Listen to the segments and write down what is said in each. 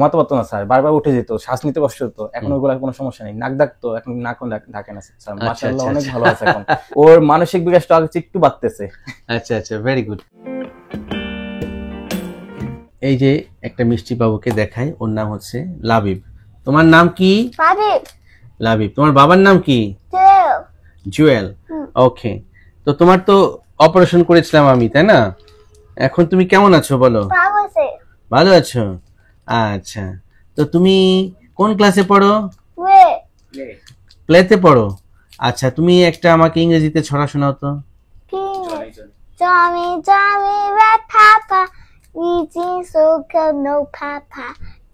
ঘুমাতে পারতো না স্যার, বারবার উঠে যেত, শ্বাস নিতে কষ্ট হতো। এখন ওগুলা কোনো সমস্যা নেই, নাক ডাকতো, এখন নাক ডাকে না স্যার, মাশাআল্লাহ অনেক ভালো আছে এখন। ওর মানসিক বিকাশটা একটু বাড়তেছে। আচ্ছা আচ্ছা, ভেরি গুড। এই যে একটা মিষ্টি বাবুকে দেখাই, ওর নাম হচ্ছে লাবিব। তোমার নাম কি? লাবিব। তোমার বাবার নাম কি? জুয়েল। ওকে, তো তোমার তো অপারেশন করেছিলাম আমি, তাই না? এখন তুমি কেমন আছো বলো? ভালো আছো? আচ্ছা, তো তুমি কোন ক্লাসে পড়ো? প্লেতে পড়ো। আচ্ছা, তুমি একটা আমাকে ইংরেজিতে ছড়া শোনাও তো। Tommy, Tommy, red papa, eating so good, no papa.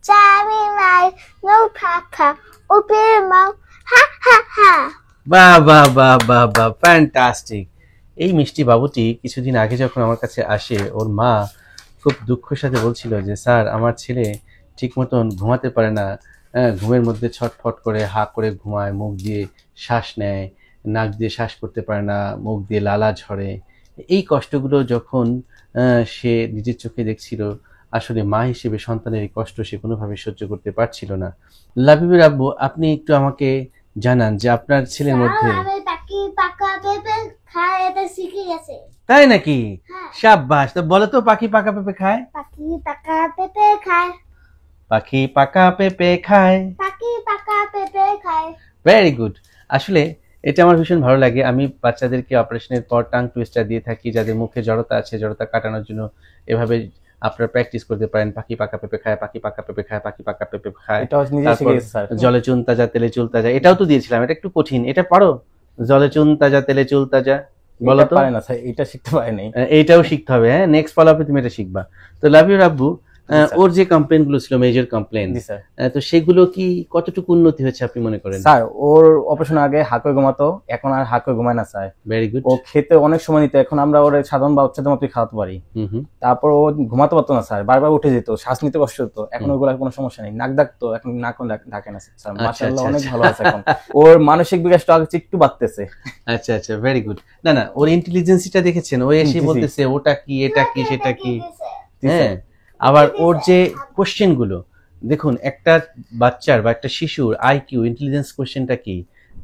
Tommy, right, no papa, open your mouth, ha ha ha. বাহ বাহ বাহ বাহ বাহ, ফ্যান্টাস্টিক। এই মিষ্টি বাবুটি কিছুদিন আগে যখন আমার কাছে আসে, ওর মা খুব দুঃখের সাথে বলছিল যে স্যার, আমার ছেলে ঠিক মতন ঘুমাতে পারে না, ঘুমের মধ্যে ছটফট করে হা করে ঘুমায়, মুখ দিয়ে শ্বাস নেয়, নাক দিয়ে শ্বাস করতে পারে না, মুখ দিয়ে লালা ঝরে। এই কষ্টগুলো যখন সে নিজের চোখে দেখছিল, আসলে মা হিসেবে সন্তানের এই কষ্ট সে কোনোভাবে সহ্য করতে পারছিল না। লাবিবের আব্বু, আপনি একটু আমাকে জানান যে আপনার ছেলের মধ্যে। তাই নাকি? শাবাশ, তো বলো তো, পাখি পাকা পেঁপে খায়? পাখি পাকা পেঁপে খায়, পাখি পাকা পেঁপে খায়, পাখি পাকা পেঁপে খায়। Very good. আসলে এটা আমার ভীষণ ভালো লাগে। আমি বাচ্চাদেরকে অপারেশনের পর টাং টুইস্টার দিয়ে থাকি, যাদের মুখে জড়তা আছে, জড়তা কাটানোর জন্য এভাবে আপনারা প্র্যাকটিস করতে পারেন। পাখি পাকা পেঁপে খায়, পাখি পাকা পেঁপে খায়, পাখি পাকা পেঁপে খায়। এটা নিজে শিখে গেছে স্যার। জলে চুন তাজা তেলে চুল তাজা, এটাও তো দিয়েছিলাম, এটা একটু কঠিন, এটা পারো? জলে চুন তাজা তেলে চুল তাজা, বলো তো। পারে না স্যার, এটা শিখতে পারে নাই। এইটাও শিখতে হবে, হ্যাঁ, নেক্সট ফলো আপে তুমি এটা শিখবা। তো লাভ ইউ আব্বু, ওর যে কমপ্লেন গুলো ছিল, মেজর কমপ্লেন, তো সেগুলো কি কতটুকু উন্নতি হয়েছে আপনি মনে করেন? স্যার, ওর অপারেশন আগে হাঁকে ঘুমাতো, এখন আর হাঁকে ঘুমায় না স্যার। Very good. ও খেতে অনেক সময় নিতে, এখন আমরা ওর সাধারণ বাচ্চাদের মতোই খাওয়াতে পারি। তারপর ও ঘুমাতে পারতো না স্যার, বারবার উঠে যেত, শ্বাস নিতে কষ্ট হতো। এখন ওগুলা কোনো সমস্যা নেই, নাক ডাকতো, এখন নাক ডাকে না স্যার, মাশাআল্লাহ অনেক ভালো আছে এখন। ওর মানসিক বিকাশটা একটু বাড়তেছে। আচ্ছা আচ্ছা, ভেরি গুড। না না, ওর ইন্টেলিজেন্সিটা দেখেছেন? ও এসে বলতেছে ওটা কি, এটা কি, সেটা কি। হ্যাঁ, আবার ওর যে কোশ্চেন গুলো দেখুন, একটা বাচ্চার বা একটা শিশুর আইকিউ, ইন্টেলিজেন্স কোশ্চেনটা কি,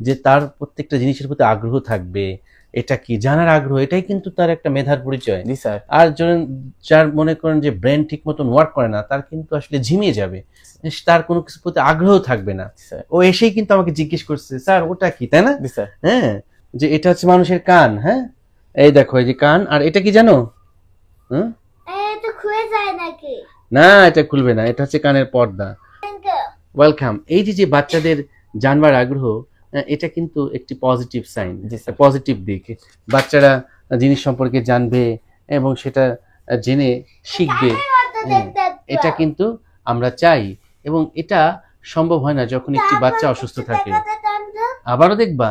যে তার প্রত্যেকটা জিনিসের প্রতি আগ্রহ থাকবে, এটা কি জানার আগ্রহ, এটাই কিন্তু তার একটা মেধার পরিচয়। আর যার মনে করেন যে ব্রেন ঠিক মতন ওয়ার্ক করে না, তার কিন্তু আসলে ঝিমিয়ে যাবে, তার কোনো কিছুর প্রতি আগ্রহ থাকবে না। ও এসেই কিন্তু আমাকে জিজ্ঞেস করছে, স্যার ওটা কি, তাই না? হ্যাঁ, যে এটা হচ্ছে মানুষের কান। হ্যাঁ, এই দেখো, এই যে কান, আর এটা কি জানো? হ্যাঁ, না, এটা খুলবে না, এটা হচ্ছে কানের পর্দা। ওয়েলকাম। এই যে বাচ্চাদের জানবার আগ্রহ, এটা কিন্তু একটি পজিটিভ সাইন, পজিটিভ দিক। বাচ্চারা জিনিস সম্পর্কে জানবে এবং সেটা জেনে শিখবে, এটা কিন্তু আমরা চাই। এবং এটা সম্ভব হয় না যখন একটি বাচ্চা অসুস্থ থাকে। আবারও দেখবা?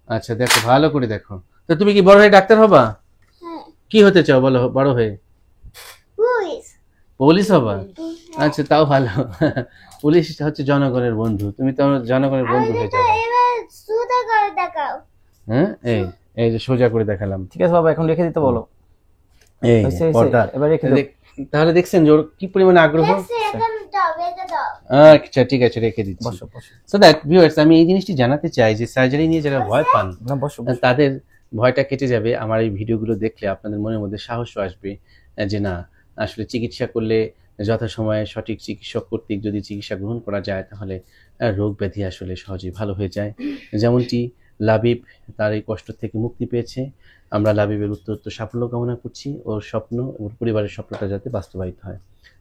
আচ্ছা, দেখো, ভালো করে দেখো। তো তুমি কি বড় হয়ে ডাক্তার হবা? কি হতে চাও বলো, বড় হয়ে? পুলিশ হবা? আচ্ছা, তাও ভালো। পুলিশ হচ্ছে জনগণের বন্ধু, তুমি তো জনগণের বন্ধু হয়ে যাবে। হ্যাঁ, এই যে সোজা করে দেখালাম। ঠিক আছে বাবা, এখন রেখে দিতে বলো। এই পর্দা এবার রেখে দাও। তাহলে দেখছেন যে ওর কি পরিমাণে আগ্রহ। আচ্ছা, ঠিক আছে, রেখে দিচ্ছি। সো দ্যাট ভিউয়ার্স, আমি এই জিনিসটি জানাতে চাই যে সার্জারি নিয়ে যারা ভয় পান, তাদের ভয়টা কেটে যাবে। আমার এই ভিডিওগুলো দেখলে আপনাদের মনের মধ্যে সাহস আসবে যে না, আসলে চিকিৎসা করলে যথাসময়ে সঠিক চিকিৎসক কর্তৃক যদি চিকিৎসা গ্রহণ করা যায়, তাহলে রোগ ব্যাধি আসলে সহজেই ভালো হয়ে যায়। যেমনটি লাবিব তার এই কষ্ট থেকে মুক্তি পেয়েছে, আমরা লাবিবের উত্তরোত্তর সাফল্য কামনা করছি। ওর স্বপ্ন, ওর পরিবারের স্বপ্নটা যাতে বাস্তবায়িত হয়।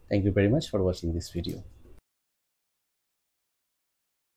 Thank you very much for watching this video.